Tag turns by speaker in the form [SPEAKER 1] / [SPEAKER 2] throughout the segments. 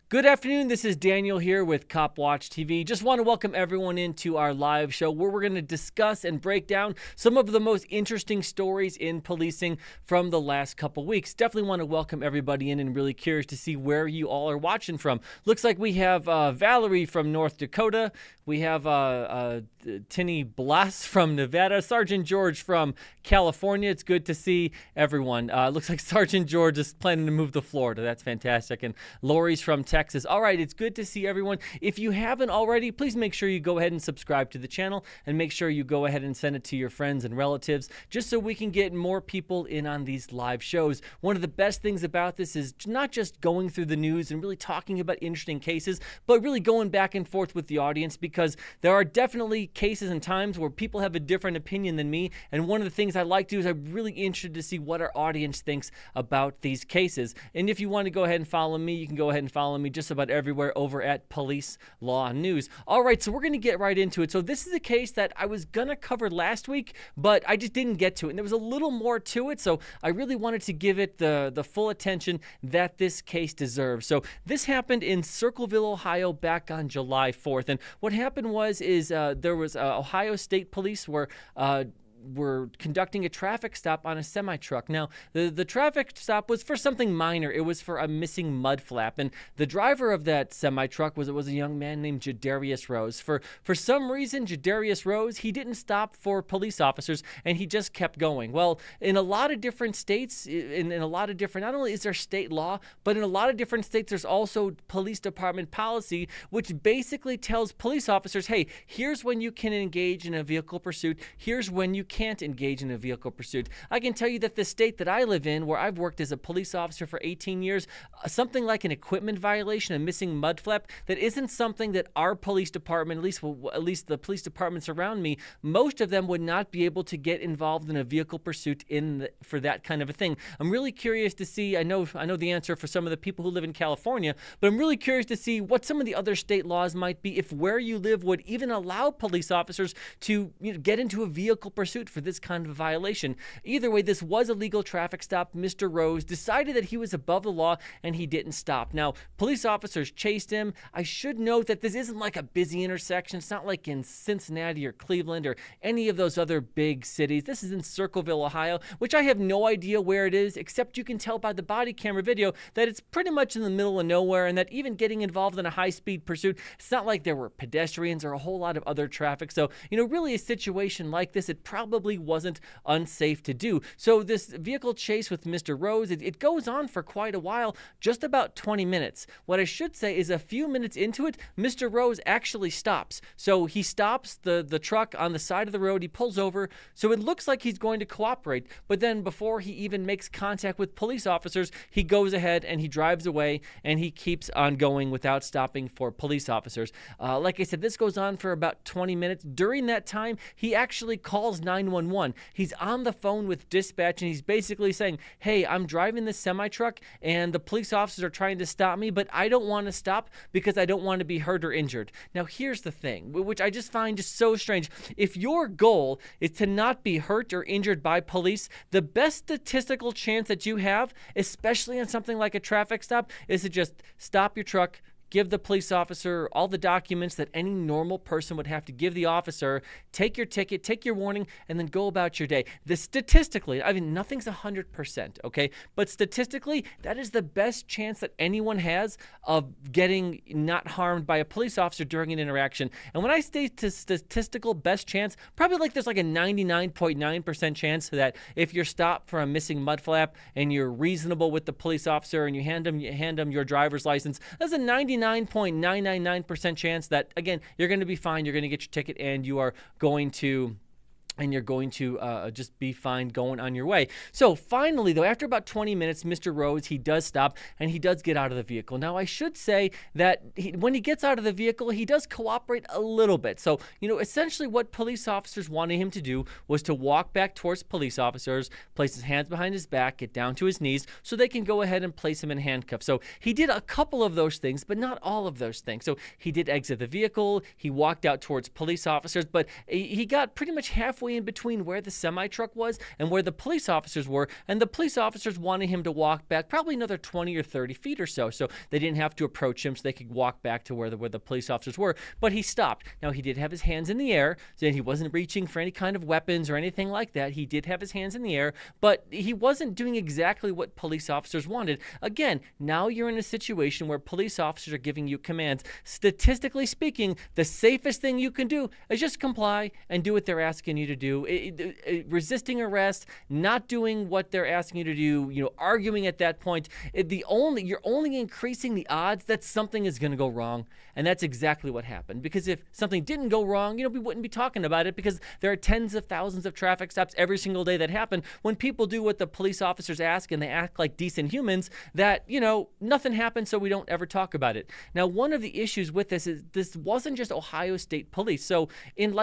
[SPEAKER 1] Good afternoon. This is Daniel here with Cop Watch TV. Just want to welcome everyone into our live show where we're going to discuss and break down some of the most interesting stories in policing from the last couple weeks. Definitely want to welcome everybody in and really curious to see where you all are watching from. Looks like we have Valerie from North Dakota. We have Tinny Blas from Nevada, Sergeant George from California. It's good to see everyone. Looks like Sergeant George is planning to move to Florida. That's fantastic. And Lori's from Texas. All right, it's good to see everyone. If you haven't already, please make sure you go ahead and subscribe to the channel and make sure you go ahead and send it to your friends and relatives just so we can get more people in on these live shows. One of the best things about this is not just going through the news and really talking about interesting cases, but really going back and forth with the audience, because there are definitely cases and times where people have a different opinion than me. And one of the things I like to do is I'm really interested to see what our audience thinks about these cases. And if you want to go ahead and follow me, you can go ahead and follow me just about everywhere over at Police Law News. All right, so we're going to get right into it. So this is a case that I was going to cover last week, but I just didn't get to it. And there was a little more to it, so I really wanted to give it the full attention that this case deserves. So this happened in Circleville, Ohio back on July 4th. And what happened was there was Ohio State Police were conducting a traffic stop on a semi-truck. Now, the traffic stop was for something minor. It was for a missing mud flap. And the driver of that semi-truck was a young man named Jadarius Rose. For some reason, Jadarius Rose, he didn't stop for police officers, and he just kept going. Well, in a lot of different states, in a lot of different, not only is there state law, but in a lot of different states, there's also police department policy, which basically tells police officers, hey, here's when you can engage in a vehicle pursuit. Here's when you can't engage in a vehicle pursuit. I can tell you that the state that I live in, where I've worked as a police officer for 18 years, something like an equipment violation, a missing mud flap, that isn't something that our police department, at least the police departments around me, most of them would not be able to get involved in a vehicle pursuit for that kind of a thing. I'm really curious to see, I know the answer for some of the people who live in California, but I'm really curious to see what some of the other state laws might be, if where you live would even allow police officers to get into a vehicle pursuit for this kind of a violation. Either way, this was a legal traffic stop. Mr. Rose decided that he was above the law and he didn't stop. Now, police officers chased him. I should note that this isn't like a busy intersection. It's not like in Cincinnati or Cleveland or any of those other big cities. This is in Circleville, Ohio, which I have no idea where it is, except you can tell by the body camera video that it's pretty much in the middle of nowhere, and that even getting involved in a high-speed pursuit, it's not like there were pedestrians or a whole lot of other traffic. So, really a situation like this, it probably wasn't unsafe to do. So this vehicle chase with Mr. Rose, it goes on for quite a while, just about 20 minutes. What I should say is a few minutes into it, Mr. Rose actually stops. So he stops the truck on the side of the road, he pulls over, so it looks like he's going to cooperate, but then before he even makes contact with police officers, he goes ahead and he drives away, and he keeps on going without stopping for police officers. Like I said, this goes on for about 20 minutes. During that time, he actually calls 911. He's on the phone with dispatch, and he's basically saying, hey, I'm driving this semi-truck, and the police officers are trying to stop me, but I don't want to stop because I don't want to be hurt or injured. Now, here's the thing, which I just find just so strange. If your goal is to not be hurt or injured by police, the best statistical chance that you have, especially on something like a traffic stop, is to just stop your truck, give the police officer all the documents that any normal person would have to give the officer, take your ticket, take your warning, and then go about your day. Statistically, nothing's 100%, okay? But statistically, that is the best chance that anyone has of getting not harmed by a police officer during an interaction. And when I say statistical best chance, probably there's like a 99.9% chance that if you're stopped for a missing mud flap and you're reasonable with the police officer and you hand them your driver's license, there's a 99.999% chance that, again, you're going to be fine, you're going to get your ticket, and you're going to just be fine going on your way. So finally, though, after about 20 minutes, Mr. Rhodes, he does stop, and he does get out of the vehicle. Now, I should say that when he gets out of the vehicle, he does cooperate a little bit. So, essentially what police officers wanted him to do was to walk back towards police officers, place his hands behind his back, get down to his knees, so they can go ahead and place him in handcuffs. So he did a couple of those things, but not all of those things. So he did exit the vehicle, he walked out towards police officers, but he got pretty much halfway halfway in between where the semi-truck was and where the police officers were, and the police officers wanted him to walk back probably another 20 or 30 feet or so they didn't have to approach him, so they could walk back to where the police officers were. But he stopped. Now, he did have his hands in the air, so he wasn't reaching for any kind of weapons or anything like that. He did have his hands in the air, but he wasn't doing exactly what police officers wanted. Again, now you're in a situation where police officers are giving you commands. Statistically speaking, the safest thing you can do is just comply and do what they're asking you to do. Resisting arrest, not doing what they're asking you to do, arguing at that point, you're only increasing the odds that something is going to go wrong. And that's exactly what happened. Because if something didn't go wrong, we wouldn't be talking about it, because there are tens of thousands of traffic stops every single day that happen when people do what the police officers ask and they act like decent humans, that, nothing happens, so we don't ever talk about it. Now, one of the issues with this is this wasn't just Ohio State Police. So in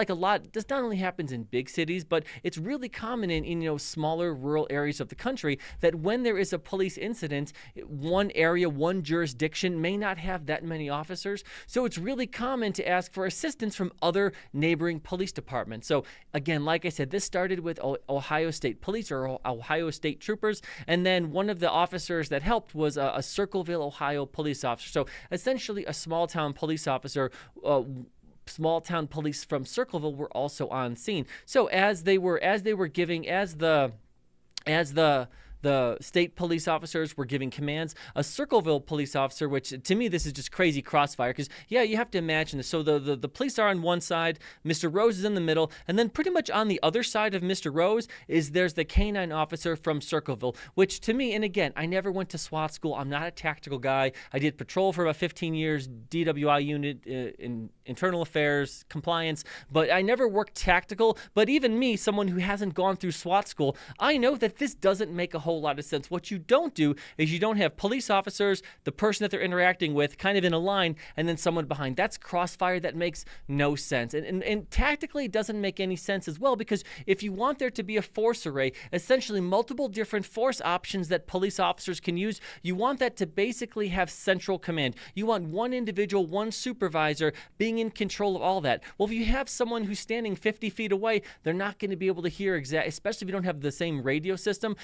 [SPEAKER 1] this not only happens in big cities, but it's really common in smaller rural areas of the country, that when there is a police incident, one area, one jurisdiction may not have that many officers. So it's really common to ask for assistance from other neighboring police departments. So again, like I said, this started with Ohio State Police or Ohio State Troopers, and then one of the officers that helped was a Circleville, Ohio police officer. So essentially a small town police officer. Small town police from Circleville were also on scene. So as the state police officers were giving commands, a Circleville police officer, which to me this is just crazy crossfire, because you have to imagine this. So the police are on one side, Mr. Rose is in the middle, and then pretty much on the other side of Mr. Rose there's the canine officer from Circleville, which to me, and again, I never went to SWAT school. I'm not a tactical guy. I did patrol for about 15 years, DWI unit in internal affairs, compliance, but I never worked tactical. But even me, someone who hasn't gone through SWAT school, I know that this doesn't make a whole lot of sense. What you don't do is you don't have police officers, the person that they're interacting with, kind of in a line, and then someone behind. That's crossfire. That makes no sense. And tactically, it doesn't make any sense as well, because if you want there to be a force array, essentially multiple different force options that police officers can use, you want that to basically have central command. You want one individual, one supervisor being in control of all that. Well, if you have someone who's standing 50 feet away, they're not going to be able to hear especially if you don't have the same radio system.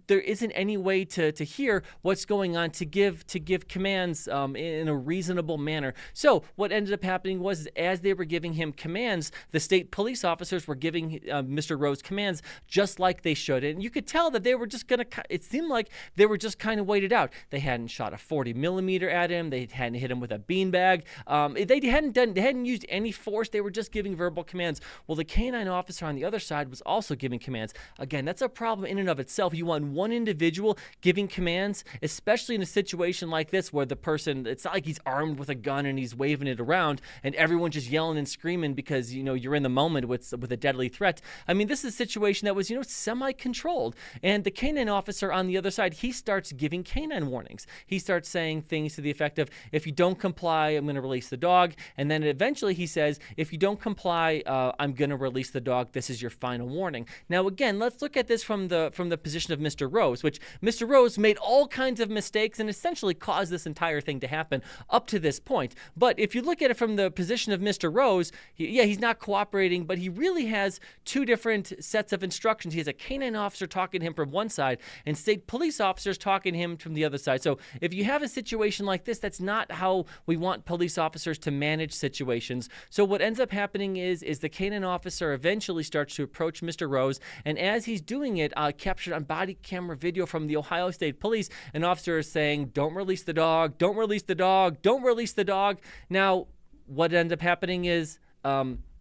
[SPEAKER 1] There isn't any way to hear what's going on, to give commands in a reasonable manner. So what ended up happening was, as they were giving him commands, the state police officers were giving Mr. Rose commands just like they should. And you could tell that they were just it seemed like they were just kind of waited out. They hadn't shot a 40 millimeter at him. They hadn't hit him with a beanbag. They hadn't used any force. They were just giving verbal commands. Well, the canine officer on the other side was also giving commands. Again, that's a problem in and of itself. You want one individual giving commands, especially in a situation like this where the person, it's not like he's armed with a gun and he's waving it around and everyone's just yelling and screaming because, you're in the moment with a deadly threat. I mean, this is a situation that was, semi-controlled. And the canine officer on the other side, he starts giving canine warnings. He starts saying things to the effect of, if you don't comply, I'm going to release the dog. And then eventually he says, if you don't comply, I'm going to release the dog. This is your final warning. Now, again, let's look at this from the position of Mr. Rose, which Mr. Rose made all kinds of mistakes and essentially caused this entire thing to happen up to this point. But if you look at it from the position of Mr. Rose, he's not cooperating, but he really has two different sets of instructions. He has a canine officer talking to him from one side and state police officers talking to him from the other side. So if you have a situation like this, that's not how we want police officers to manage situations. So what ends up happening is the canine officer eventually starts to approach Mr. Rose, and as he's doing it, captured on body camera video from the Ohio State Police, an officer is saying, "Don't release the dog, don't release the dog, don't release the dog." Now, what ends up happening is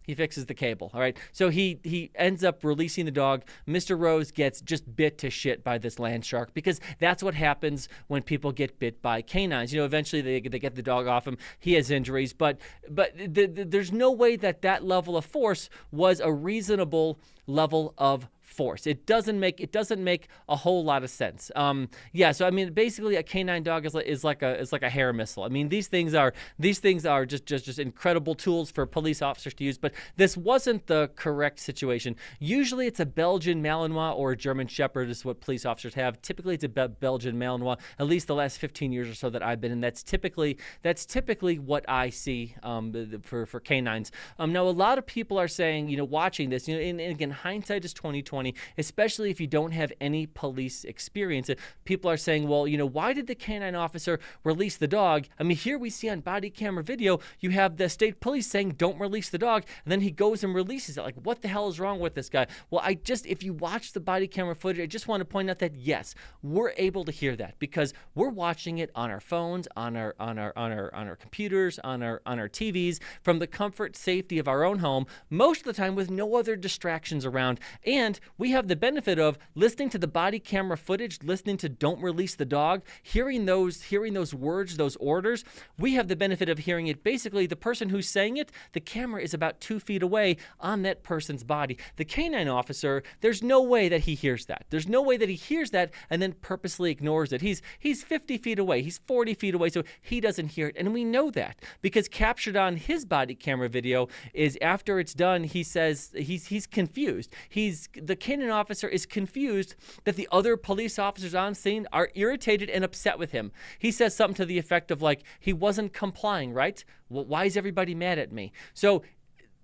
[SPEAKER 1] he fixes the cable, all right? So he ends up releasing the dog. Mr. Rose gets just bit to shit by this land shark, because that's what happens when people get bit by canines. Eventually they get the dog off him. He has injuries, but there's no way that level of force was a reasonable level of force. It doesn't make a whole lot of sense. So I mean, basically, a canine dog is like a hair missile. I mean, these things are just incredible tools for police officers to use. But this wasn't the correct situation. Usually, it's a Belgian Malinois or a German Shepherd is what police officers have. Typically, it's a Belgian Malinois. At least the last 15 years or so that I've been in, that's typically what I see for canines. Now, a lot of people are saying, watching this, and again, hindsight is 2020, especially if you don't have any police experience. People are saying, well, why did the canine officer release the dog? I mean, here we see on body camera video, you have the state police saying, don't release the dog, and then he goes and releases it. Like, what the hell is wrong with this guy? Well, if you watch the body camera footage, I just want to point out that yes, we're able to hear that because we're watching it on our phones, on our computers, on our TVs, from the comfort, safety of our own home, most of the time with no other distractions around. And we have the benefit of listening to the body camera footage, listening to "Don't release the dog," hearing those words, those orders. We have the benefit of hearing it. Basically, the person who's saying it, the camera is about 2 feet away on that person's body. The canine officer, there's no way that he hears that. There's no way that he hears that and then purposely ignores it. He's 50 feet away. He's 40 feet away, so he doesn't hear it. And we know that because captured on his body camera video is after it's done, he says he's confused. The canine officer is confused that the other police officers on scene are irritated and upset with him. He says something to the effect of like, he wasn't complying, right? Well, why is everybody mad at me? So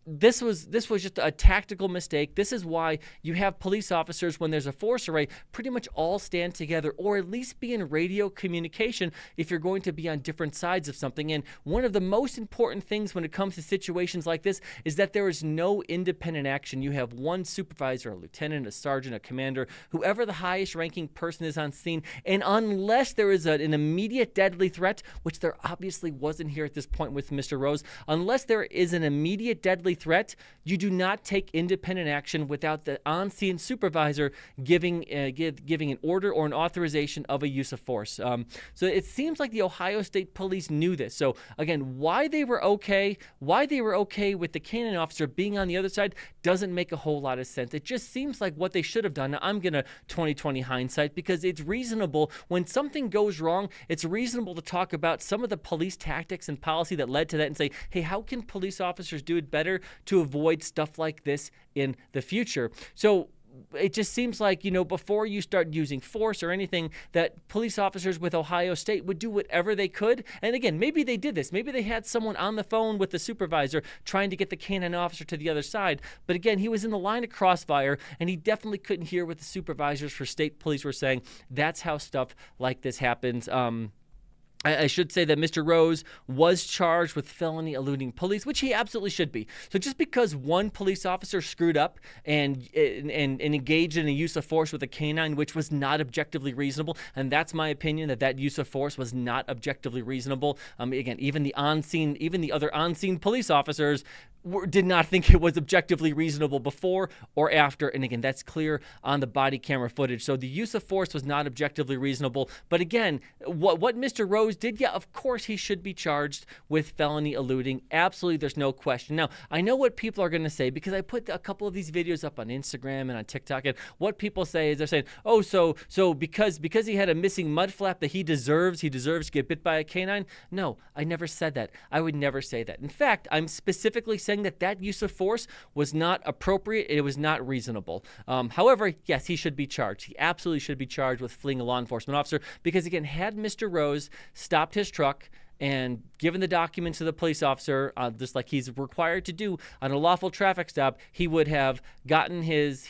[SPEAKER 1] this was just a tactical mistake. This is why you have police officers, when there's a force array, pretty much all stand together or at least be in radio communication if you're going to be on different sides of something. And one of the most important things when it comes to situations like this is that there is no independent action. You have one supervisor, a lieutenant, a sergeant, a commander, whoever the highest ranking person is on scene. And unless there is an immediate deadly threat, which there obviously wasn't here at this point with Mr. Rose, unless there is an immediate deadly threat, you do not take independent action without the on-scene supervisor giving an order or an authorization of a use of force. So it seems like the Ohio State Police knew this. So again, why they were okay with the canine officer being on the other side doesn't make a whole lot of sense. It just seems like what they should have done. Now, I'm gonna 2020 hindsight because it's reasonable when something goes wrong. It's reasonable to talk about some of the police tactics and policy that led to that and say, hey, how can police officers do it better to avoid stuff like this in the future? So it just seems like, before you start using force or anything, that police officers with Ohio State would do whatever they could. And again, maybe they did this. Maybe they had someone on the phone with the supervisor trying to get the canine officer to the other side. But again, he was in the line of crossfire, and he definitely couldn't hear what the supervisors for state police were saying. That's how stuff like this happens. I should say that Mr. Rose was charged with felony eluding police, which he absolutely should be. So just because one police officer screwed up and engaged in a use of force with a canine, which was not objectively reasonable, and that's my opinion, that use of force was not objectively reasonable. Again, even the other on-scene police officers did not think it was objectively reasonable before or after. And again, that's clear on the body camera footage. So the use of force was not objectively reasonable. But again, what Mr. Rose did, yeah, of course he should be charged with felony eluding. Absolutely, there's no question. Now, I know what people are going to say because I put a couple of these videos up on Instagram and on TikTok, and what people say is they're saying, oh, so because he had a missing mud flap that he deserves to get bit by a canine. No, I never said that. I would never say that. In fact, I'm specifically saying that use of force was not appropriate. It was not reasonable. However, yes, he should be charged. He absolutely should be charged with fleeing a law enforcement officer because, again, had Mr. Rose stopped his truck and given the documents to the police officer, just like he's required to do on a lawful traffic stop, he would have gotten his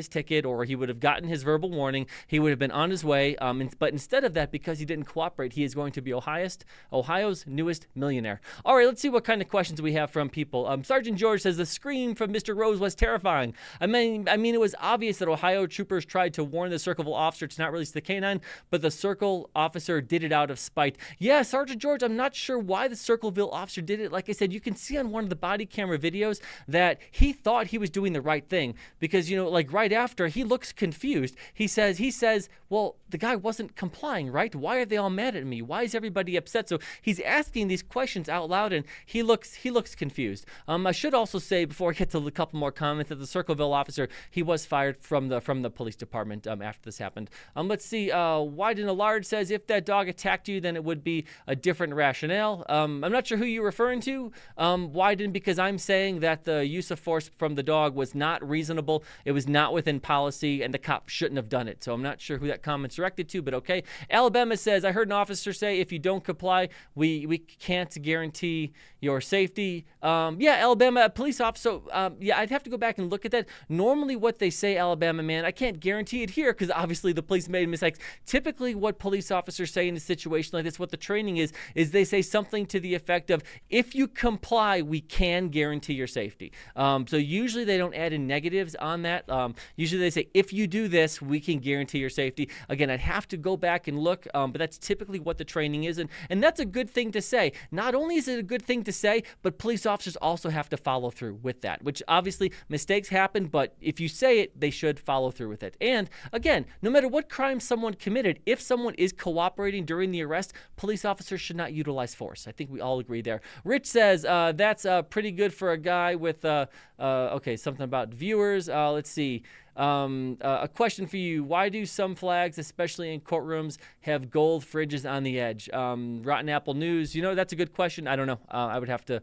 [SPEAKER 1] ticket, or he would have gotten his verbal warning. He would have been on his way. But instead of that, because he didn't cooperate, he is going to be Ohio's newest millionaire. All right, let's see what kind of questions we have from people. Sergeant George says the scream from Mr. Rose was terrifying. I mean, it was obvious that Ohio troopers tried to warn the Circleville officer to not release the canine, but the Circle officer did it out of spite. Yeah, Sergeant Sergeant George, I'm not sure why the Circleville officer did it. Like I said, you can see on one of the body camera videos that he thought he was doing the right thing because, like right after, he looks confused. He says, well, the guy wasn't complying, right? Why are they all mad at me? Why is everybody upset? So he's asking these questions out loud, and he looks confused. I should also say, before I get to a couple more comments, that the Circleville officer, he was fired from the police department after this happened. Let's see. Wyden Allard says, if that dog attacked you, then it would be a different rationale. I'm not sure who you're referring to, Wyden, because I'm saying that the use of force from the dog was not reasonable. It was not within policy, and the cop shouldn't have done it. So I'm not sure who that comment's directed to, but okay. Alabama says, I heard an officer say, if you don't comply, we can't guarantee your safety. Yeah, Alabama, police officer. Yeah, I'd have to go back and look at that. Normally what they say, Alabama man, I can't guarantee it here because obviously the police made mistakes. Typically what police officers say in a situation like this, what the training is they say something to the effect of, if you comply, we can guarantee your safety. So usually they don't add in negatives on that. Usually they say, if you do this, we can guarantee your safety. Again, I'd have to go back and look, but that's typically what the training is. And that's a good thing to say. Not only is it a good thing to say, but police officers also have to follow through with that, which obviously mistakes happen, but if you say it, they should follow through with it. And again, no matter what crime someone committed, if someone is cooperating during the arrest, police officers should not utilize force. I think we all agree there. Rich says, that's pretty good for a guy with, okay, something about viewers. Let's see. A question for you. Why do some flags, especially in courtrooms, have gold fringes on the edge? Rotten Apple News. That's a good question. I don't know. I would have to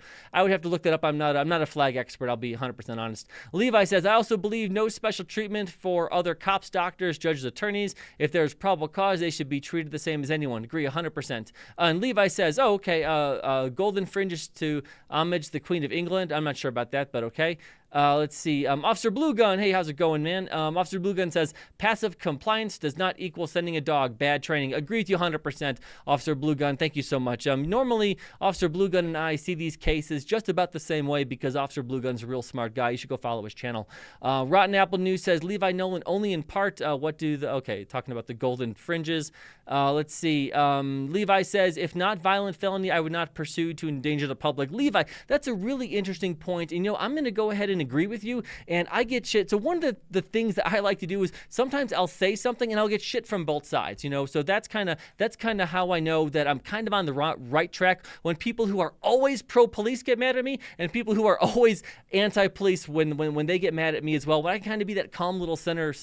[SPEAKER 1] look that up. I'm not a flag expert. I'll be 100% honest. Levi says, I also believe no special treatment for other cops, doctors, judges, attorneys. If there's probable cause, they should be treated the same as anyone. Agree 100%. And Levi says, oh, okay, golden fringes to homage the Queen of England. I'm not sure about that, but okay. Let's see. Officer Blue Gun. Hey, how's it going, man? Officer Blue Gun says, passive compliance does not equal sending a dog. Bad training. Agree with you 100%, Officer Blue Gun. Thank you so much. Normally, Officer Blue Gun and I see these cases just about the same way because Officer Blue Gun's a real smart guy. You should go follow his channel. Rotten Apple News says, Levi Nolan only in part. Okay, talking about the golden fringes. Let's see. Levi says, if not violent felony, I would not pursue to endanger the public. Levi, that's a really interesting point. And, I'm going to go ahead and agree with you, and I get shit. So one of the things that I like to do is sometimes I'll say something and I'll get shit from both sides, so that's kind of how I know that I'm kind of on the right track when people who are always pro-police get mad at me and people who are always anti-police when they get mad at me as well. When I kind of be that calm little center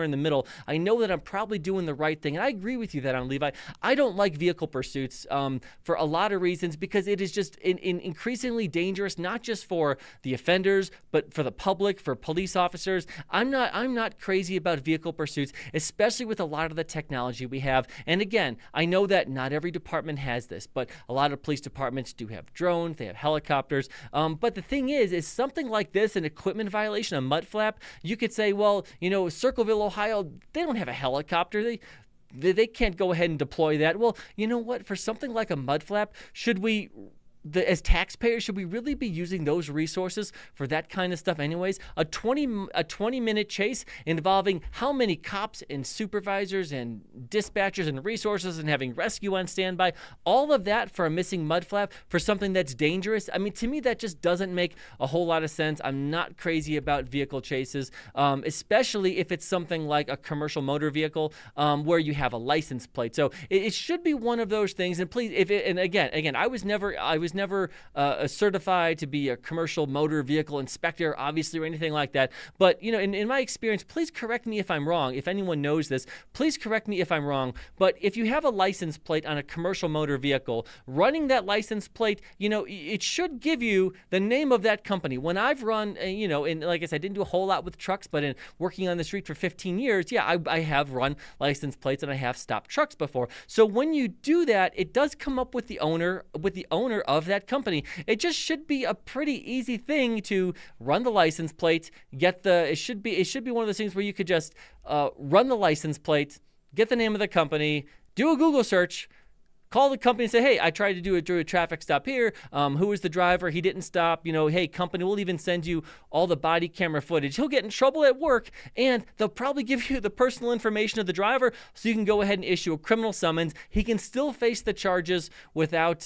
[SPEAKER 1] in the middle, I know that I'm probably doing the right thing, and I agree with you that on Levi. I don't like vehicle pursuits for a lot of reasons because it is just increasingly dangerous, not just for the offenders, but for the public, for police officers. I'm not crazy about vehicle pursuits, especially with a lot of the technology we have. And again, I know that not every department has this, but a lot of police departments do have drones, they have helicopters. But the thing is something like this, an equipment violation, a mud flap, you could say, well, Circleville, Ohio, they don't have a helicopter. They can't go ahead and deploy that. Well, you know what? For something like a mud flap, as taxpayers, should we really be using those resources for that kind of stuff anyways? A 20-minute chase involving how many cops and supervisors and dispatchers and resources and having rescue on standby, all of that for a missing mud flap for something that's dangerous? I mean, to me, that just doesn't make a whole lot of sense. I'm not crazy about vehicle chases, especially if it's something like a commercial motor vehicle where you have a license plate. So it should be one of those things. And please, again, I was never certified to be a commercial motor vehicle inspector, obviously, or anything like that. But, in my experience, please correct me if I'm wrong. If anyone knows this, please correct me if I'm wrong. But if you have a license plate on a commercial motor vehicle, running that license plate, it should give you the name of that company. When I've run, and like I said, I didn't do a whole lot with trucks, but in working on the street for 15 years, yeah, I have run license plates and I have stopped trucks before. So when you do that, it does come up with the owner of that company. It just should be a pretty easy thing to run the license plate, it should be one of those things where you could just run the license plate, get the name of the company, do a Google search, call the company and say, hey, I tried to do a traffic stop here. Who was the driver? He didn't stop. Hey, company, we'll even send you all the body camera footage. He'll get in trouble at work, and they'll probably give you the personal information of the driver so you can go ahead and issue a criminal summons. He can still face the charges without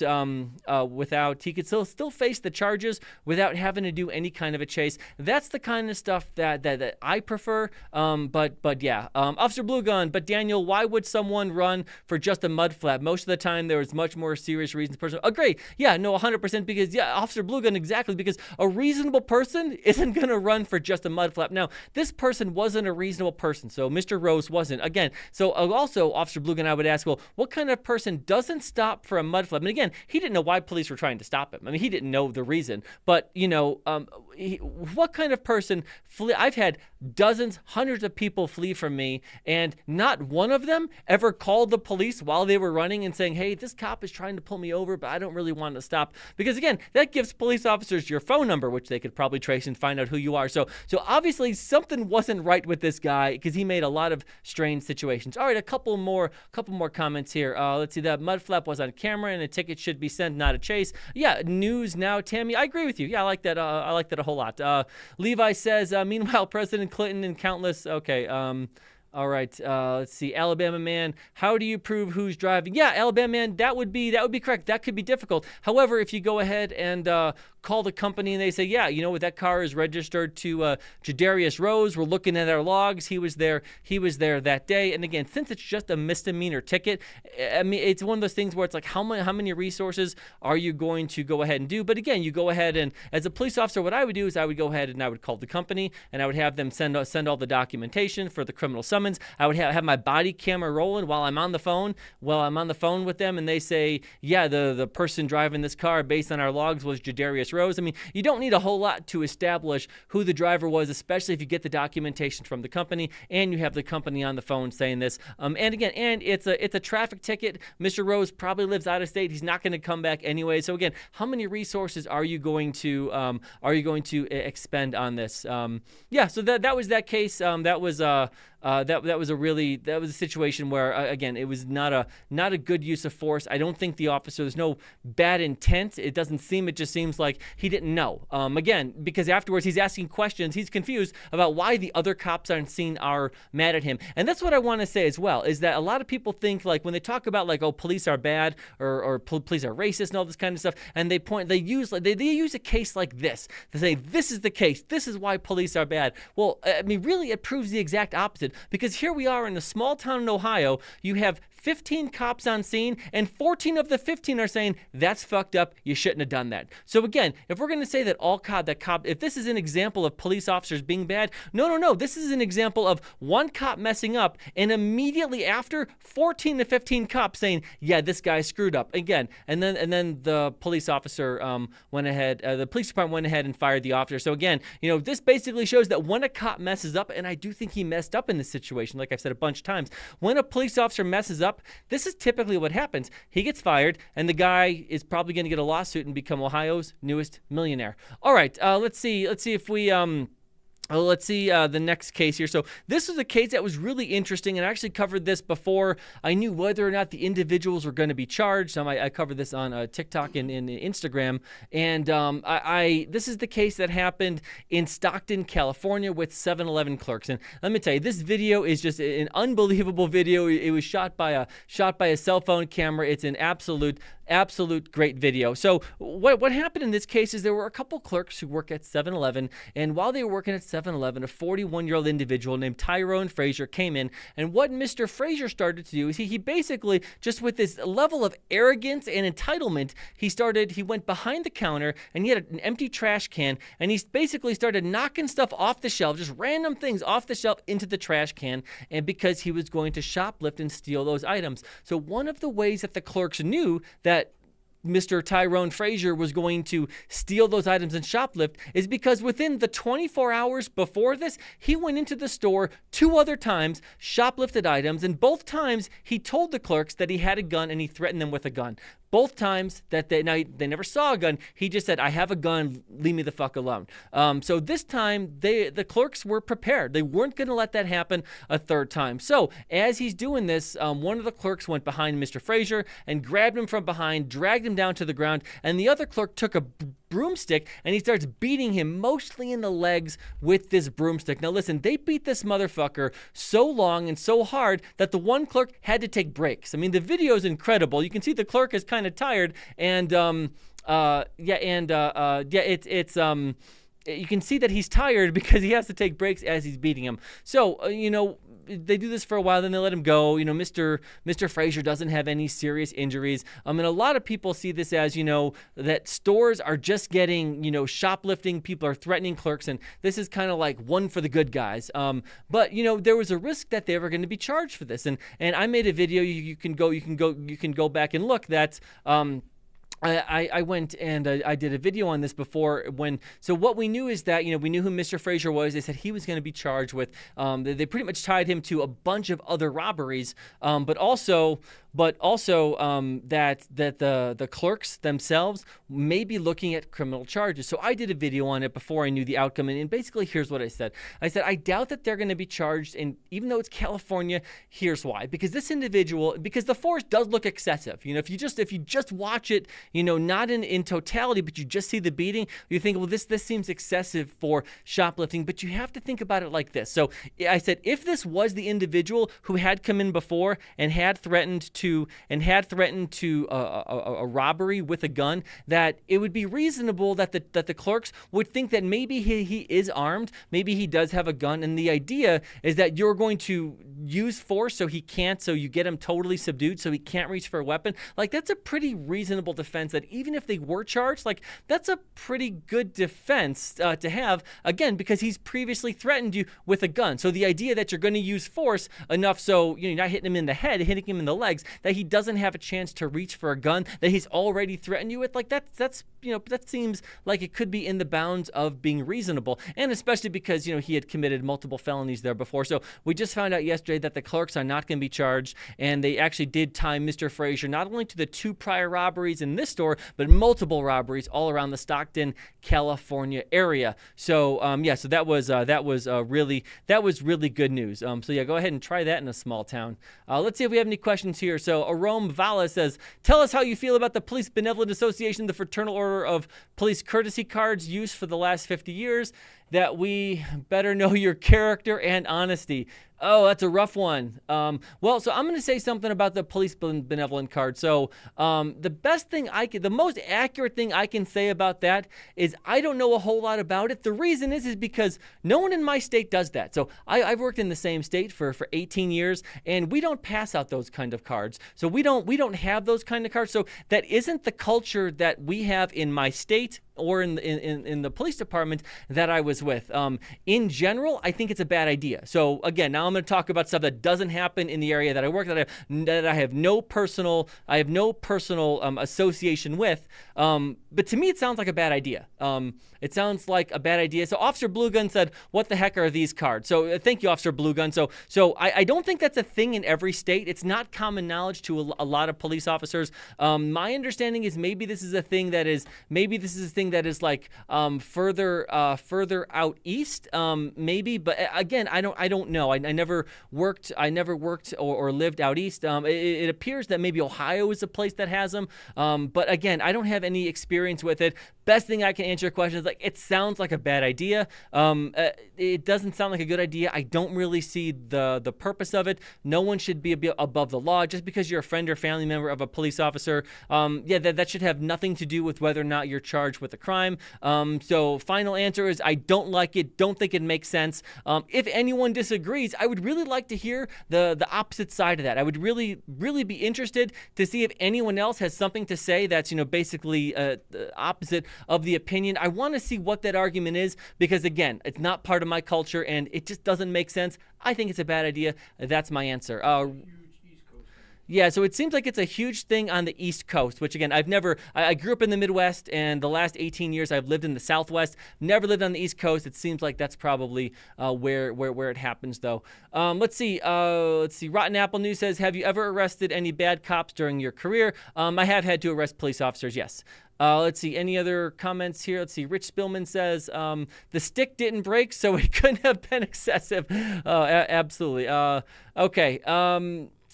[SPEAKER 1] face the charges without having to do any kind of a chase. That's the kind of stuff that I prefer. But yeah, Officer Blue Gun. But Daniel, why would someone run for just a mud flap? Most of the time, there was much more serious reasons. Great. Yeah, no, 100%. Because Officer Blue Gun, exactly. Because a reasonable person isn't going to run for just a mud flap. Now, this person wasn't a reasonable person, so Mr. Rose wasn't. Again, so also Officer Blue Gun, I would ask, well, what kind of person doesn't stop for a mud flap? And again, he didn't know why police were trying to stop him. I mean, he didn't know the reason. But what kind of person I've had dozens, hundreds of people flee from me, and not one of them ever called the police while they were running and saying, hey, this cop is trying to pull me over, but I don't really want to stop. Because again, that gives police officers your phone number, which they could probably trace and find out who you are. So obviously something wasn't right with this guy, because he made a lot of strange situations. All right, a couple more comments here. Let's see. That mud flap was on camera, and a ticket should be sent, not a chase. Yeah, news now, Tammy. I agree with you. Yeah, I like that. I like that a whole lot. Levi says, meanwhile, President Clinton and countless. Okay. All right, let's see. Alabama man, how do you prove who's driving? Yeah, Alabama man, that would be correct. That could be difficult. However, if you go ahead and call the company and they say, yeah, that car is registered to Jadarius Rose. We're looking at our logs. He was there that day. And again, since it's just a misdemeanor ticket, I mean, it's one of those things where it's like, how many resources are you going to go ahead and do? But again, you go ahead and, as a police officer, what I would do is I would go ahead and I would call the company and I would have them send all the documentation for the criminal summons. I would have my body camera rolling while I'm on the phone with them, and they say, yeah, the person driving this car based on our logs was Jadarius Rose. I mean, you don't need a whole lot to establish who the driver was, especially if you get the documentation from the company and you have the company on the phone saying this. And again, it's a traffic ticket. Mr. Rose probably lives out of state. He's not going to come back anyway. So again, how many resources are you going to expend on this? Yeah. So that was that case. That was a situation where again, it was not a good use of force. I don't think the officer, there's no bad intent. It just seems like he didn't know. Again, because afterwards he's asking questions. He's confused about why the other cops on scene are mad at him. And that's what I want to say as well, is that a lot of people think, like, when they talk about like, oh, police are bad or police are racist and all this kind of stuff, and they use a case like this to say, this is the case. This is why police are bad. Well, I mean, really, it proves the exact opposite. Because here we are in a small town in Ohio, you have 15 cops on scene, and 14 of the 15 are saying, that's fucked up, you shouldn't have done that. So again, if we're going to say that if this is an example of police officers being bad, no, this is an example of one cop messing up, and immediately after, 14 to 15 cops saying, yeah, this guy screwed up again. And then the police officer the police department went ahead and fired the officer. So again, this basically shows that when a cop messes up, and I do think he messed up in this situation, like I've said a bunch of times, when a police officer messes up, this is typically what happens. He gets fired, and the guy is probably going to get a lawsuit and become Ohio's newest millionaire. All right, let's see if we let's see the next case here. So this was a case that was really interesting, and I actually covered this before I knew whether or not the individuals were going to be charged. I covered this on TikTok and Instagram, and this is the case that happened in Stockton, California, with 7-Eleven clerks. And let me tell you, this video is just an unbelievable video. It was shot by a cell phone camera. It's an absolute great video. So what happened in this case is there were a couple clerks who work at 7-Eleven, and while they were working at 7-Eleven, a 41-year-old individual named Tyrone Frazier came in, and what Mr. Frazier started to do is he basically, just with this level of arrogance and entitlement, he went behind the counter, and he had an empty trash can, and he basically started knocking stuff off the shelf, just random things off the shelf into the trash can, and because he was going to shoplift and steal those items. So one of the ways that the clerks knew that Mr. Tyrone Frazier was going to steal those items and shoplift is because within the 24 hours before this, he went into the store 2 other times, shoplifted items, and both times he told the clerks that he had a gun and he threatened them with a gun. both times that they never saw a gun. He just said, "I have a gun. Leave me the fuck alone." So this time, the clerks were prepared. They weren't going to let that happen a third time. So as he's doing this, one of the clerks went behind Mr. Frazier and grabbed him from behind, dragged him down to the ground, and the other clerk took a broomstick and he starts beating him mostly in the legs with this broomstick. Now listen, they beat this motherfucker so long and so hard that the one clerk had to take breaks. I mean, the video is incredible. You can see the clerk is kind of tired, and you can see that he's tired because he has to take breaks as he's beating him. So, they do this for a while, then they let him go. Mr. Frazier doesn't have any serious injuries. And a lot of people see this as, that stores are just getting, shoplifting. People are threatening clerks, and this is kind of like one for the good guys. But there was a risk that they were going to be charged for this. And I made a video. You can go back and look that. I went and I did a video on this before. So what we knew is that, we knew who Mr. Frazier was. They said he was going to be charged with, they pretty much tied him to a bunch of other robberies, but also that the clerks themselves may be looking at criminal charges. So I did a video on it before I knew the outcome, and basically here's what I said. I said, I doubt that they're going to be charged, and even though it's California, here's why. Because the force does look excessive. If you just watch it, not in totality, but you just see the beating, you think, well, this seems excessive for shoplifting. But you have to think about it like this. So I said, if this was the individual who had come in before and had threatened to a robbery with a gun, that it would be reasonable that the clerks would think that maybe he is armed, maybe he does have a gun, and the idea is that you're going to use force so you get him totally subdued so he can't reach for a weapon. Like, that's a pretty reasonable defense that even if they were charged, like, that's a pretty good defense to have, again, because he's previously threatened you with a gun. So the idea that you're going to use force enough so you're not hitting him in the head, hitting him in the legs, that he doesn't have a chance to reach for a gun that he's already threatened you with, like, that seems like it could be in the bounds of being reasonable, and especially because he had committed multiple felonies there before. So we just found out yesterday that the clerks are not going to be charged, and they actually did tie Mr. Frazier not only to the 2 prior robberies in this store, but multiple robberies all around the Stockton, California area. So so that was really good news. Go ahead and try that in a small town. Let's see if we have any questions here. So Arome Vala says, tell us how you feel about the Police Benevolent Association, the Fraternal Order of Police Courtesy Cards used for the last 50 years, that we better know your character and honesty. Oh, that's a rough one. So I'm going to say something about the Police Benevolent Card. So the most accurate thing I can say about that is I don't know a whole lot about it. The reason is because no one in my state does that. So I've worked in the same state for 18 years, and we don't pass out those kind of cards. So we don't have those kind of cards. So that isn't the culture that we have in my state or in the police department that I was with. In general, I think it's a bad idea. So again, now I'm going to talk about stuff that doesn't happen in the area that I work, that I have no personal association with. But to me, it sounds like a bad idea. It sounds like a bad idea. So Officer Blue Gun said, what the heck are these cards? So thank you, Officer Blue Gun. So I don't think that's a thing in every state. It's not common knowledge to a lot of police officers. My understanding is maybe this is a thing that is like further out east, maybe. But again, I don't know. I never worked or lived out east. It appears that maybe Ohio is a place that has them. But again, I don't have any experience with it. Best thing I can answer your question is, like, it sounds like a bad idea. It doesn't sound like a good idea. I don't really see the purpose of it. No one should be above the law just because you're a friend or family member of a police officer. That should have nothing to do with whether or not you're charged with a crime. So final answer is I don't like it. Don't think it makes sense. If anyone disagrees, I would really like to hear the opposite side of that. I would really be interested to see if anyone else has something to say that's basically the opposite of the opinion. I want to see what that argument is, because again, it's not part of my culture and it just doesn't make sense. I think it's a bad idea. That's my answer. Yeah, so it seems like it's a huge thing on the East Coast, which again, I grew up in the Midwest, and the last 18 years I've lived in the Southwest, never lived on the East Coast. It seems like that's probably where it happens, though. Let's see. Rotten Apple News says, have you ever arrested any bad cops during your career? I have had to arrest police officers, yes. Let's see, any other comments here? Let's see, Rich Spillman says, the stick didn't break, so it couldn't have been excessive. Absolutely. Okay.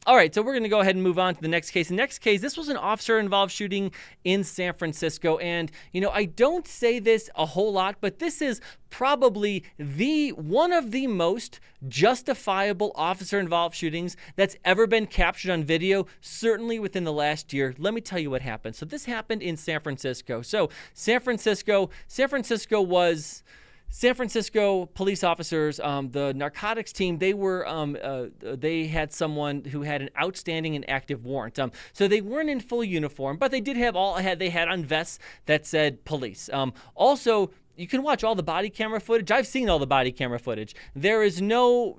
[SPEAKER 1] All right, so we're going to go ahead and move on to the next case. The next case, this was an officer-involved shooting in San Francisco, and, I don't say this a whole lot, but this is probably one of the most justifiable officer-involved shootings that's ever been captured on video, certainly within the last year. Let me tell you what happened. So this happened in San Francisco. So San Francisco police officers, the narcotics team, they had someone who had an outstanding and active warrant. So they weren't in full uniform, but they had on vests that said police. Also, you can watch all the body camera footage. I've seen all the body camera footage. There is no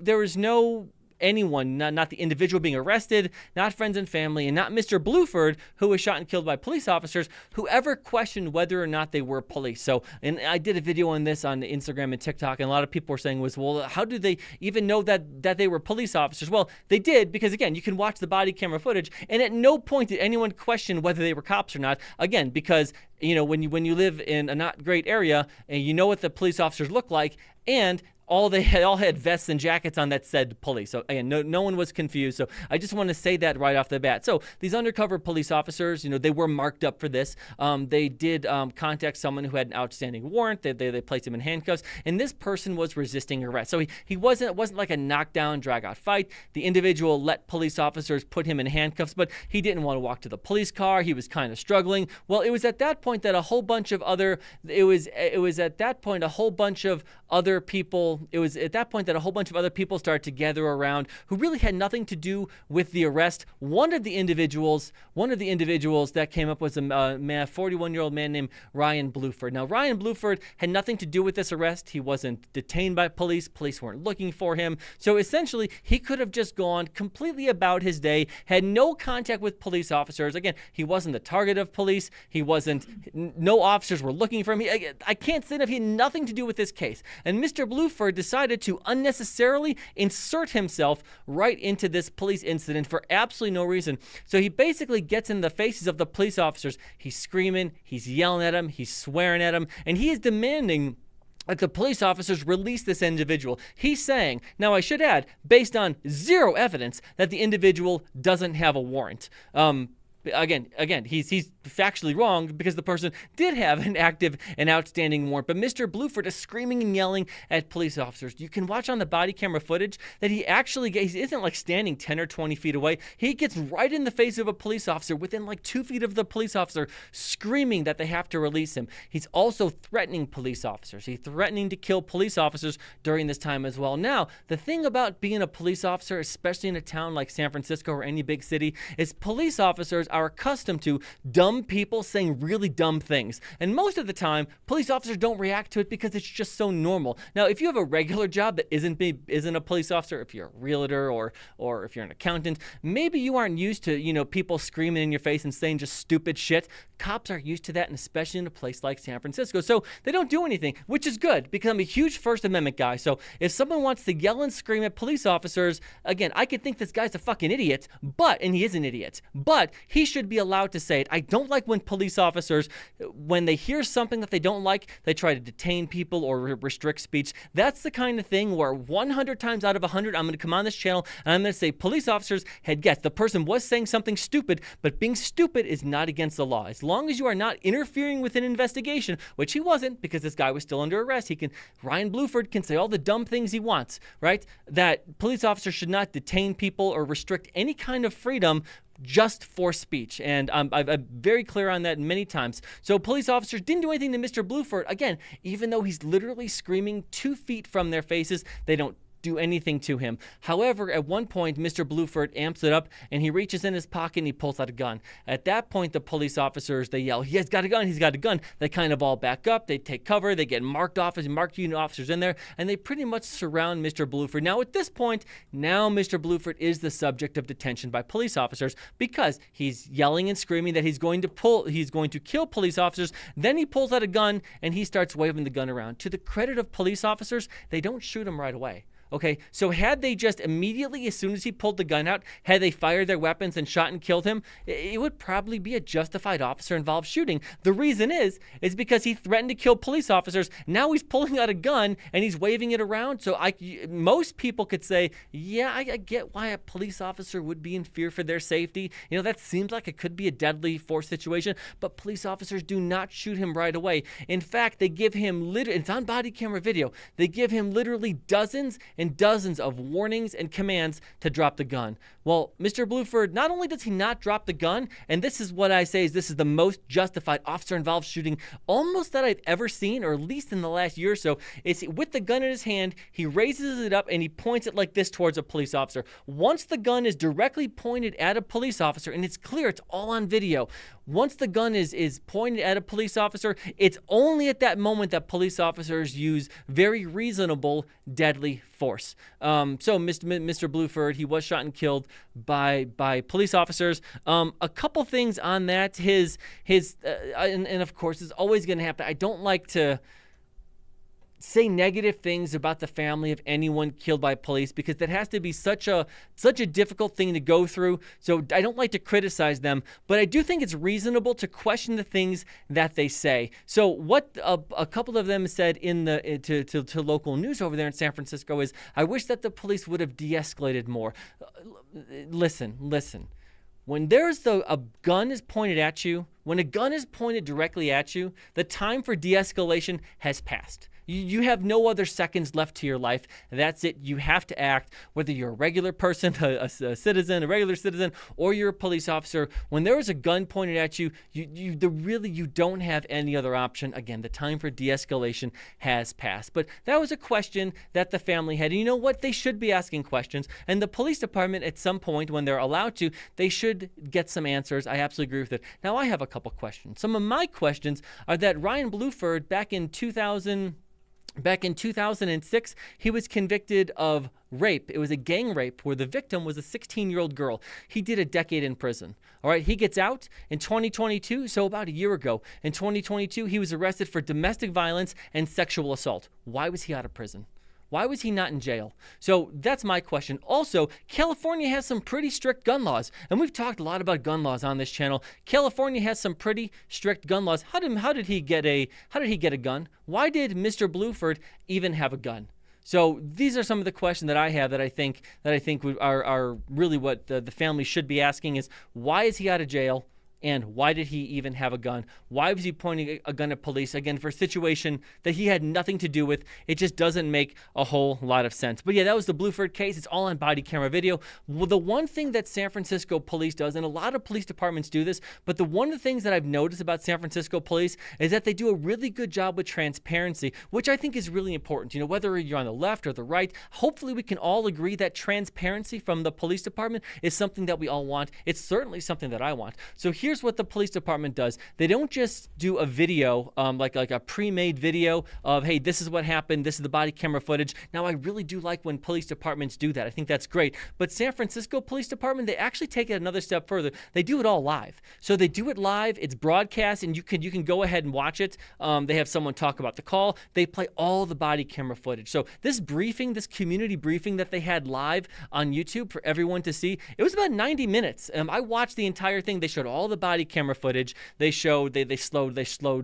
[SPEAKER 1] anyone, not the individual being arrested, not friends and family, and not Mr. Bluford, who was shot and killed by police officers, who ever questioned whether or not they were police. So, and I did a video on this on Instagram and TikTok, and a lot of people were saying well, how did they even know that they were police officers? Well, they did, because again, you can watch the body camera footage, and at no point did anyone question whether they were cops or not. Again, because when you live in a not great area, and you know what the police officers look like, and they all had vests and jackets on that said police. So again, no one was confused. So I just want to say that right off the bat. So these undercover police officers, they were marked up for this. They did contact someone who had an outstanding warrant. They placed him in handcuffs, and this person was resisting arrest. So it wasn't like a knockdown, drag out fight. The individual let police officers put him in handcuffs, but he didn't want to walk to the police car. He was kind of struggling. Well, it was at that point that a whole bunch of other people started to gather around who really had nothing to do with the arrest. One of the individuals that came up was a 41-year-old man named Ryan Bluford. Now, Ryan Bluford had nothing to do with this arrest. He wasn't detained by police. Police weren't looking for him. So essentially, he could have just gone completely about his day, had no contact with police officers. Again, he wasn't the target of police. No officers were looking for him. I can't say that he had nothing to do with this case. And Mr. Bluford decided to unnecessarily insert himself right into this police incident for absolutely no reason. So he basically gets in the faces of the police officers. He's screaming, he's yelling at them, he's swearing at them, and he is demanding that the police officers release this individual. He's saying, now I should add, based on zero evidence, that the individual doesn't have a warrant. Again, he's factually wrong, because the person did have an active and outstanding warrant. But Mr. Bluford is screaming and yelling at police officers. You can watch on the body camera footage that he isn't like standing 10 or 20 feet away. He gets right in the face of a police officer within like 2 feet of the police officer, screaming that they have to release him. He's also threatening police officers. He's threatening to kill police officers during this time as well. Now, the thing about being a police officer, especially in a town like San Francisco or any big city, is police officers are accustomed to dumb people saying really dumb things. And most of the time, police officers don't react to it because it's just so normal. Now, if you have a regular job that isn't a police officer, if you're a realtor or if you're an accountant, maybe you aren't used to, people screaming in your face and saying just stupid shit. Cops are used to that, and especially in a place like San Francisco. So they don't do anything, which is good, because I'm a huge First Amendment guy. So if someone wants to yell and scream at police officers, again, I could think this guy's a fucking idiot, and he is an idiot, but he should be allowed to say it. I don't like when police officers, when they hear something that they don't like, they try to detain people or restrict speech. That's the kind of thing where 100 times out of 100, I'm going to come on this channel and I'm going to say police officers had guessed. The person was saying something stupid, but being stupid is not against the law. As long as you are not interfering with an investigation, which he wasn't, because this guy was still under arrest. Ryan Bluford can say all the dumb things he wants, right? That police officers should not detain people or restrict any kind of freedom just for speech. And I'm very clear on that many times. So police officers didn't do anything to Mr. Bluford. Again, even though he's literally screaming 2 feet from their faces, they don't do anything to him. However, at one point, Mr. Bluford amps it up and he reaches in his pocket and he pulls out a gun. At that point, the police officers, they yell, "He has got a gun, he's got a gun." They kind of all back up, they take cover, they get marked unit officers in there, and they pretty much surround Mr. Bluford. Now, at this point, Mr. Bluford is the subject of detention by police officers because he's yelling and screaming that he's going to kill police officers. Then he pulls out a gun and he starts waving the gun around. To the credit of police officers, they don't shoot him right away. Okay, so had they just immediately, as soon as he pulled the gun out, had they fired their weapons and shot and killed him, it would probably be a justified officer-involved shooting. The reason is because he threatened to kill police officers. Now he's pulling out a gun and he's waving it around. So most people could say, yeah, I get why a police officer would be in fear for their safety. You know, that seems like it could be a deadly force situation, but police officers do not shoot him right away. In fact, they give him it's on body camera video. They give him literally dozens and dozens of warnings and commands to drop the gun. Well, Mr. Bluford, not only does he not drop the gun, and this is what I say is this is the most justified officer-involved shooting almost that I've ever seen, or at least in the last year or so, is with the gun in his hand, he raises it up and he points it like this towards a police officer. Once the gun is directly pointed at a police officer, and it's clear, it's all on video, once the gun is pointed at a police officer, it's only at that moment that police officers use very reasonable, deadly force. So Mr. Bluford, he was shot and killed by police officers. A couple things on that. And of course, it's always going to happen. I don't like to say negative things about the family of anyone killed by police because that has to be such a difficult thing to go through. So I don't like to criticize them, but I do think it's reasonable to question the things that they say. So what a couple of them said to local news over there in San Francisco is, "I wish that the police would have de-escalated more." Listen. When a gun is pointed at you, when a gun is pointed directly at you, the time for de-escalation has passed. You have no other seconds left to your life. That's it. You have to act, whether you're a regular person, a citizen, a regular citizen, or you're a police officer. When there is a gun pointed at you, you don't have any other option. Again, the time for de-escalation has passed. But that was a question that the family had. And you know what? They should be asking questions. And the police department, at some point, when they're allowed to, they should get some answers. I absolutely agree with it. Now, I have a couple questions. Some of my questions are that Ryan Bluford, back in 2006, he was convicted of rape. It was a gang rape where the victim was a 16-year-old girl. He did a decade in prison. All right, he gets out in 2022, so about a year ago. In 2022, he was arrested for domestic violence and sexual assault. Why was he out of prison? Why was he not in jail? So that's my question. Also, California has some pretty strict gun laws, and we've talked a lot about gun laws on this channel. California has some pretty strict gun laws. How did he get a gun? Why did Mr. Bluford even have a gun? So these are some of the questions that I have that I think are really what the family should be asking is, why is he out of jail? And why did he even have a gun? Why was he pointing a gun at police? Again, for a situation that he had nothing to do with. It just doesn't make a whole lot of sense. But yeah, that was the Bluford case. It's all on body camera video. Well, the one thing that San Francisco police does, and a lot of police departments do this, but one of the things that I've noticed about San Francisco police is that they do a really good job with transparency, which I think is really important. You know, whether you're on the left or the right, hopefully we can all agree that transparency from the police department is something that we all want. It's certainly something that I want. So here's what the police department does. They don't just do a video, like a pre-made video of, hey, this is what happened, this is the body camera footage. Now, I really do like when police departments do that. I think that's great. But San Francisco Police Department, they actually take it another step further. They do it all live. So they do it live, it's broadcast, and you can go ahead and watch it. They have someone talk about the call. They play all the body camera footage. So this briefing, this community briefing that they had live on YouTube for everyone to see, it was about 90 minutes. I watched the entire thing. They showed all the body camera footage. They slowed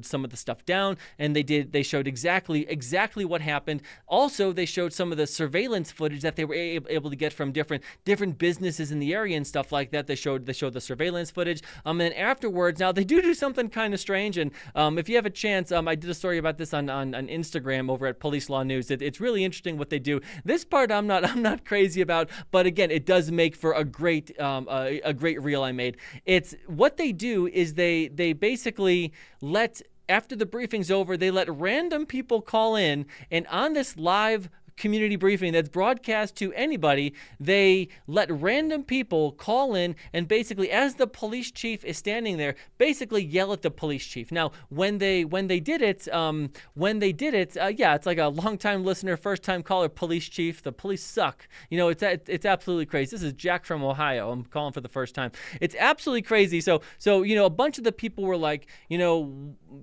[SPEAKER 1] some of the stuff down, and they showed exactly what happened. Also, they showed some of the surveillance footage that they were able to get from different businesses in the area and stuff like that. They showed the surveillance footage. And then afterwards, now they do something kind of strange. And if you have a chance, I did a story about this on Instagram over at Police Law News. It's really interesting what they do. This part I'm not crazy about, but again, it does make for a great reel I made. It's what they do is they basically after the briefing's over, they let random people call in, and on this live community briefing that's broadcast to anybody. They let random people call in and basically, as the police chief is standing there, basically yell at the police chief. Now, when they did it, yeah, it's like a long-time listener, first-time caller, police chief. The police suck. It's absolutely crazy. This is Jack from Ohio. I'm calling for the first time. It's absolutely crazy. So a bunch of the people were like,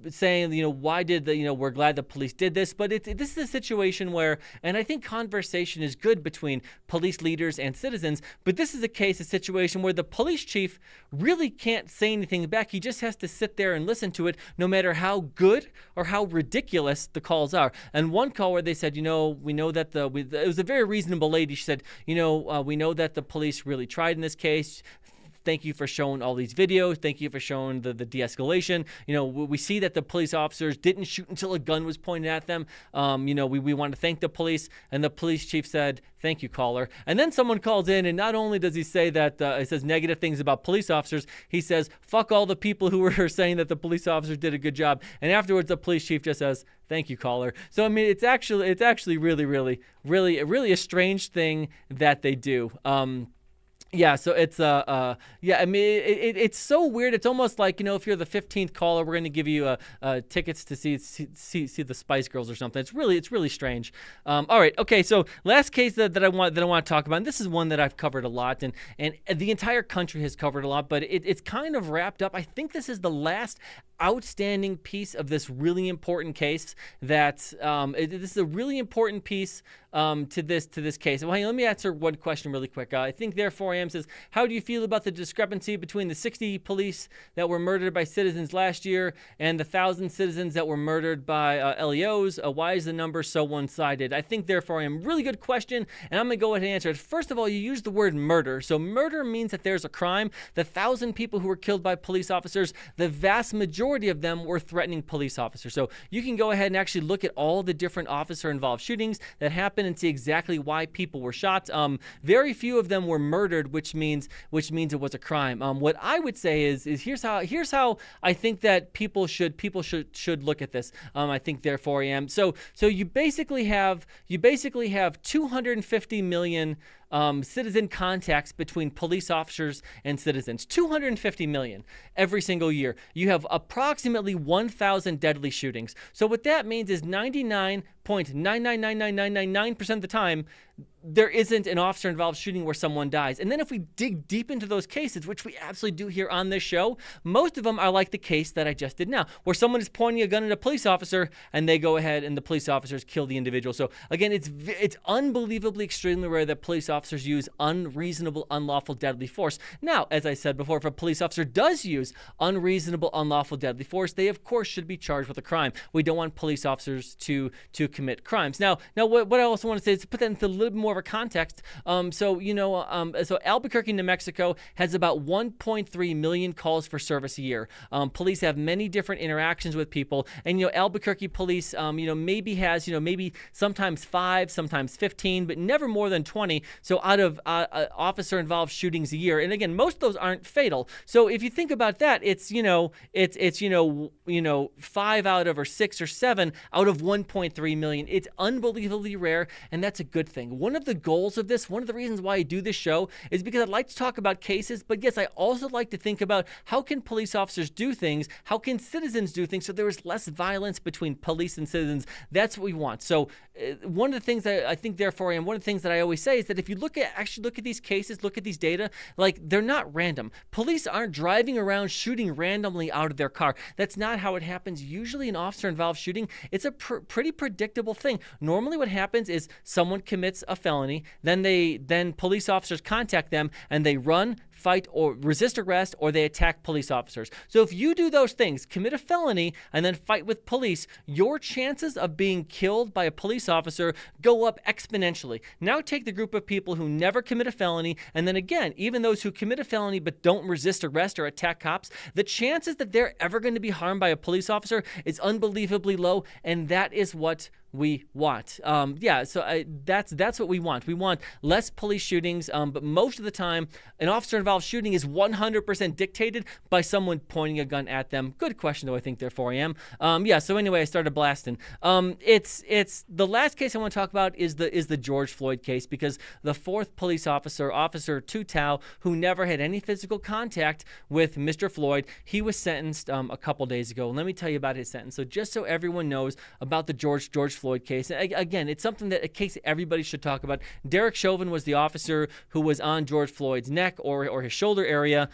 [SPEAKER 1] saying, why did we're glad the police did this, but this is a situation where, and I think conversation is good between police leaders and citizens, but this is a situation where the police chief really can't say anything back. He just has to sit there and listen to it, no matter how good or how ridiculous the calls are. And one call where they said, we know that it was a very reasonable lady. She said, we know that the police really tried in this case. Thank you for showing all these videos. Thank you for showing the de-escalation. We see that the police officers didn't shoot until a gun was pointed at them. We want to thank the police. And the police chief said, thank you, caller. And then someone calls in, and not only does he say that, it says negative things about police officers, he says, fuck all the people who were saying that the police officers did a good job. And afterwards, the police chief just says, thank you, caller. So, I mean, it's actually really, really, really, really a strange thing that they do. Yeah, so it's I mean, it's so weird. It's almost like, if you're the 15th caller, we're going to give you tickets to see the Spice Girls or something. It's really strange. All right, okay. So last case that I want to talk about, and this is one that I've covered a lot, and the entire country has covered a lot, but it's kind of wrapped up. I think this is the last outstanding piece of this really important case. This is a really important piece to this case. Well, hey, let me answer one question really quick. I think therefore I am says, how do you feel about the discrepancy between the 60 police that were murdered by citizens last year and the 1,000 citizens that were murdered by LEOs? Why is the number so one-sided? I think therefore I am. Really good question, and I'm going to go ahead and answer it. First of all, you use the word murder. So murder means that there's a crime. The 1,000 people who were killed by police officers, the vast majority of them were threatening police officers. So you can go ahead and actually look at all the different officer-involved shootings that happened and see exactly why people were shot. Very few of them were murdered, which means it was a crime. What I would say is here's how I think that people should look at this. I think therefore I am. So you basically have 250 million citizen contacts between police officers and citizens. 250 million every single year. You have approximately 1,000 deadly shootings. So what that means is 99.9999999% of the time, there isn't an officer-involved shooting where someone dies. And then if we dig deep into those cases, which we absolutely do here on this show, most of them are like the case that I just did now, where someone is pointing a gun at a police officer and they go ahead and the police officers kill the individual. So again, it's unbelievably extremely rare that police officers use unreasonable, unlawful, deadly force. Now, as I said before, if a police officer does use unreasonable, unlawful, deadly force, they of course should be charged with a crime. We don't want police officers to commit crimes. Now what I also want to say is to put that into a little bit more of a context. So Albuquerque, New Mexico has about 1.3 million calls for service a year. Police have many different interactions with people, and Albuquerque police, maybe has maybe sometimes 5, sometimes 15, but never more than 20. So out of officer-involved shootings a year, and again, most of those aren't fatal. So if you think about that, it's 5 out of or 6 or 7 out of 1.3 million. It's unbelievably rare, and that's a good thing. One of the goals of this, one of the reasons why I do this show, is because I'd like to talk about cases, but yes, I also like to think about how can police officers do things, how can citizens do things, so there is less violence between police and citizens. That's what we want. So one of the things that I think therefore I am, one of the things that I always say is that if you look at these cases, look at these data, like they're not random. Police aren't driving around shooting randomly out of their car. That's not how it happens. Usually an officer-involved shooting, it's a pretty predictable thing. Normally what happens is someone commits a felony, then police officers contact them and they run, fight, or resist arrest, or they attack police officers. So if you do those things, commit a felony, and then fight with police, your chances of being killed by a police officer go up exponentially. Now take the group of people who never commit a felony, and then again, even those who commit a felony but don't resist arrest or attack cops, the chances that they're ever going to be harmed by a police officer is unbelievably low, and that is what we want. That's what we want. We want less police shootings, but most of the time, an officer-involved shooting is 100% dictated by someone pointing a gun at them. Good question, though, I think, therefore I am. So anyway, I started blasting. It's the last case I want to talk about is the George Floyd case, because the fourth police officer, Officer Tutau, who never had any physical contact with Mr. Floyd, he was sentenced a couple days ago. Let me tell you about his sentence. So just so everyone knows about the George Floyd case, again, it's something a case everybody should talk about. Derek Chauvin was the officer who was on George Floyd's neck or his shoulder area.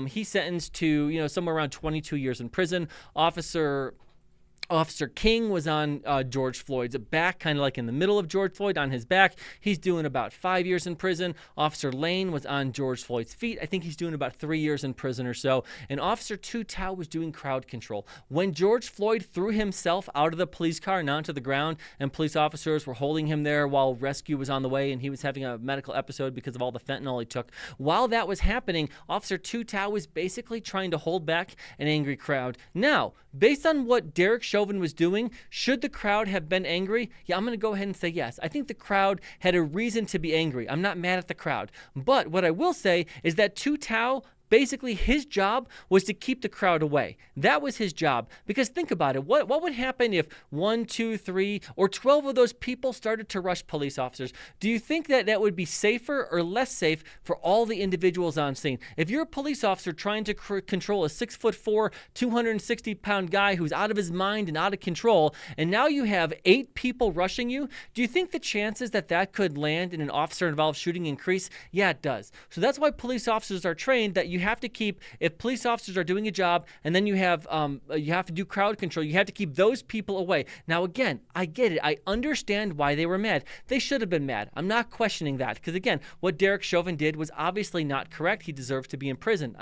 [SPEAKER 1] He's sentenced to somewhere around 22 years in prison. Officer King was on George Floyd's back, kind of like in the middle of George Floyd, on his back. He's doing about 5 years in prison. Officer Lane was on George Floyd's feet. I think he's doing about 3 years in prison or so. And Officer Tutau was doing crowd control. When George Floyd threw himself out of the police car and onto the ground, and police officers were holding him there while rescue was on the way, and he was having a medical episode because of all the fentanyl he took. While that was happening, Officer Tutau was basically trying to hold back an angry crowd. Now, based on what Derek Chauvin was doing, should the crowd have been angry? Yeah, I'm going to go ahead and say yes. I think the crowd had a reason to be angry. I'm not mad at the crowd. But what I will say is that Tutau, basically, his job was to keep the crowd away. That was his job. Because think about it. What would happen if 1, 2, 3, or 12 of those people started to rush police officers? Do you think that would be safer or less safe for all the individuals on scene? If you're a police officer trying to control a 6'4", 260-pound guy who's out of his mind and out of control, and now you have 8 people rushing you, do you think the chances that could land in an officer-involved shooting increase? Yeah, it does. So that's why police officers are trained that you have to keep, if police officers are doing a job and then you have to do crowd control, you have to keep those people away. Now, again, I get it. I understand why they were mad. They should have been mad. I'm not questioning that, because, again, what Derek Chauvin did was obviously not correct. He deserves to be in prison.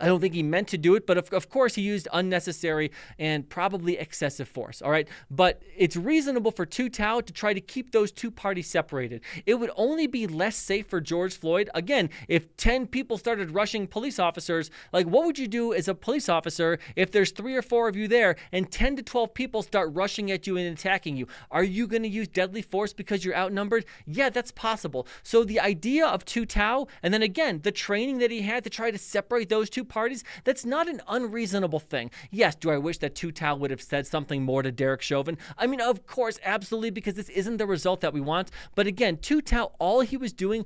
[SPEAKER 1] I don't think he meant to do it, but of course he used unnecessary and probably excessive force, all right? But it's reasonable for Tutau to try to keep those two parties separated. It would only be less safe for George Floyd, again, if 10 people started rushing police officers. Like, what would you do as a police officer if there's 3 or 4 of you there and 10 to 12 people start rushing at you and attacking you? Are you going to use deadly force because you're outnumbered? Yeah, that's possible. So the idea of Tutau, and then again, the training that he had to try to separate those two parties, that's not an unreasonable thing. Yes, do I wish that Tutau would have said something more to Derek Chauvin? I mean, of course, absolutely, because this isn't the result that we want. But again, Tutau, all he was doing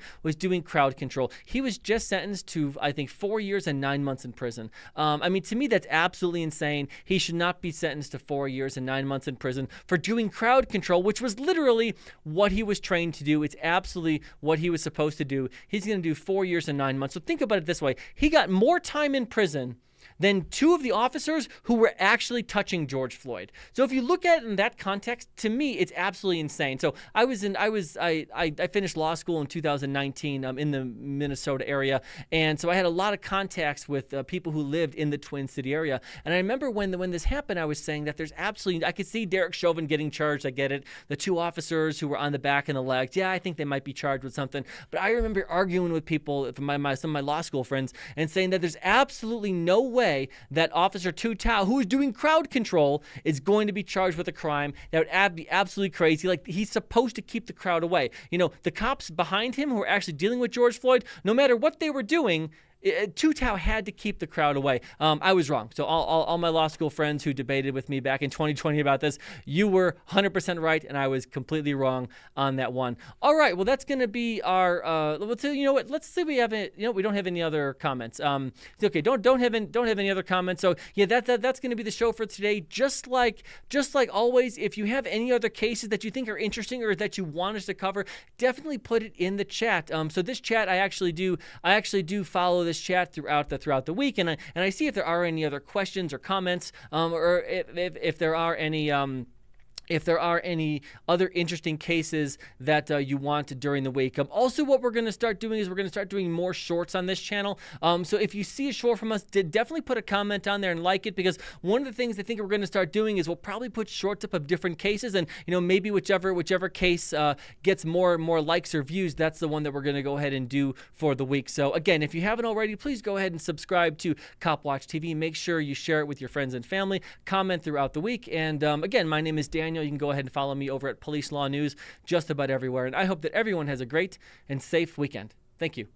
[SPEAKER 1] crowd control. He was just sentenced to, I think, 4 years and 9 months in prison. I mean, to me, that's absolutely insane. He should not be sentenced to 4 years and 9 months in prison for doing crowd control, which was literally what he was trained to do. It's absolutely what he was supposed to do. He's going to do 4 years and 9 months. So think about it this way. He got more time in prison than 2 of the officers who were actually touching George Floyd. So if you look at it in that context, to me, it's absolutely insane. So I finished law school in 2019 in the Minnesota area, and so I had a lot of contacts with people who lived in the Twin City area. And I remember when this happened, I was saying that I could see Derek Chauvin getting charged. I get it. The 2 officers who were on the back and the legs, yeah, I think they might be charged with something. But I remember arguing with people, some of my law school friends, and saying that there's absolutely no way that Officer Tutau, who is doing crowd control, is going to be charged with a crime. That would be absolutely crazy. Like, he's supposed to keep the crowd away. The cops behind him who are actually dealing with George Floyd, no matter what they were doing, Tutau had to keep the crowd away. I was wrong. So all my law school friends who debated with me back in 2020 about this, you were 100% right, and I was completely wrong on that one. All right, well, that's going to be our. Let's see. You know what? Let's see. We don't have any other comments. Okay, don't have any other comments. So yeah, that's going to be the show for today. Just like always, if you have any other cases that you think are interesting or that you want us to cover, definitely put it in the chat. So this chat, I actually do follow this chat throughout the week, and I see if there are any other questions or comments, or if there are any if there are any other interesting cases that you want during the week. Also, what we're going to start doing is we're going to start doing more shorts on this channel. So if you see a short from us, definitely put a comment on there and like it, because one of the things I think we're going to start doing is we'll probably put shorts up of different cases, and maybe whichever case gets more likes or views, that's the one that we're going to go ahead and do for the week. So again, if you haven't already, please go ahead and subscribe to Cop Watch TV. Make sure you share it with your friends and family. Comment throughout the week. And again, my name is Daniel. Daniel. You can go ahead and follow me over at Police Law News just about everywhere. And I hope that everyone has a great and safe weekend. Thank you.